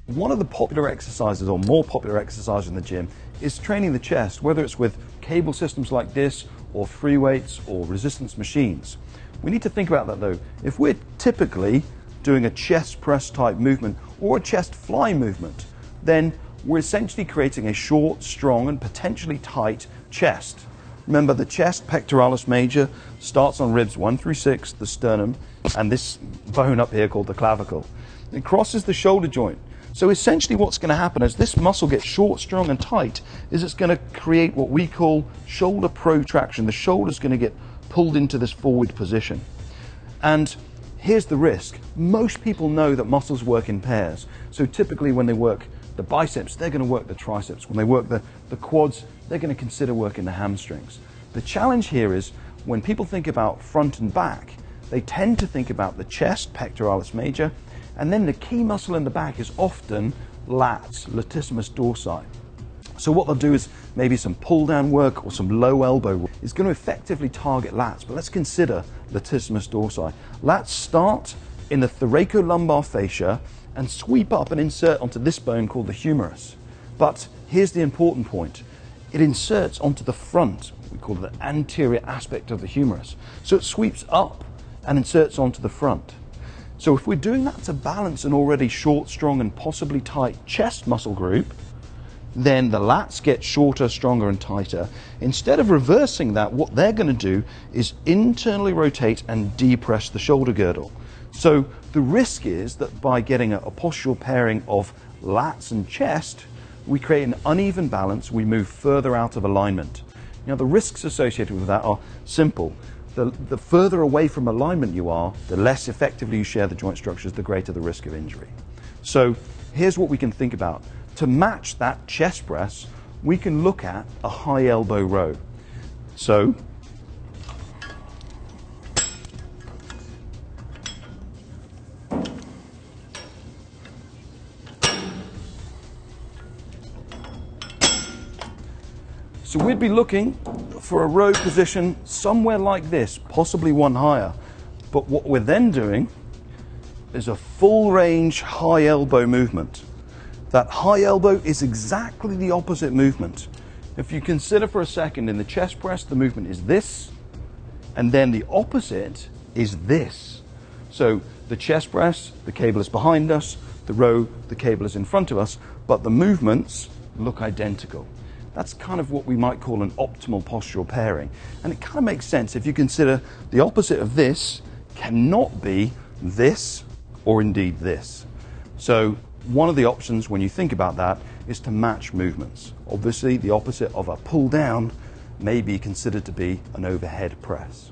One of the popular exercises, or more popular exercise in the gym, is training the chest, whether it's with cable systems like this, or free weights, or resistance machines. We need to think about that though. If we're typically doing a chest press type movement, or a chest fly movement, then we're essentially creating a short, strong, and potentially tight chest. Remember, the chest, pectoralis major, starts on ribs 1 through 6, the sternum, and this bone up here called the clavicle. It crosses the shoulder joint. So essentially what's going to happen as this muscle gets short, strong, and tight is it's going to create what we call shoulder protraction. The shoulder's going to get pulled into this forward position. And here's the risk. Most people know that muscles work in pairs. So typically when they work the biceps, they're going to work the triceps. When they work the quads, they're going to consider working the hamstrings. The challenge here is when people think about front and back, they tend to think about the chest, pectoralis major, and then the key muscle in the back is often lats, latissimus dorsi. So what they'll do is maybe some pull down work or some low elbow work is going to effectively target lats, but let's consider latissimus dorsi. Lats start in the thoracolumbar fascia and sweep up and insert onto this bone called the humerus. But here's the important point. It inserts onto the front, we call it the anterior aspect of the humerus. So it sweeps up and inserts onto the front. So if we're doing that to balance an already short, strong, and possibly tight chest muscle group, then the lats get shorter, stronger, and tighter. Instead of reversing that, what they're going to do is internally rotate and depress the shoulder girdle. So the risk is that by getting a postural pairing of lats and chest, we create an uneven balance, we move further out of alignment. Now the risks associated with that are simple. The further away from alignment you are, the less effectively you share the joint structures, the greater the risk of injury. So here's what we can think about. To match that chest press, we can look at a high elbow row. So we'd be looking for a row position somewhere like this, possibly one higher. But what we're then doing is a full range high elbow movement. That high elbow is exactly the opposite movement. If you consider for a second in the chest press, the movement is this, and then the opposite is this. So the chest press, the cable is behind us, the row, the cable is in front of us, but the movements look identical. That's kind of what we might call an optimal postural pairing. And it kind of makes sense if you consider the opposite of this cannot be this or indeed this. So one of the options when you think about that is to match movements. Obviously the opposite of a pull down may be considered to be an overhead press.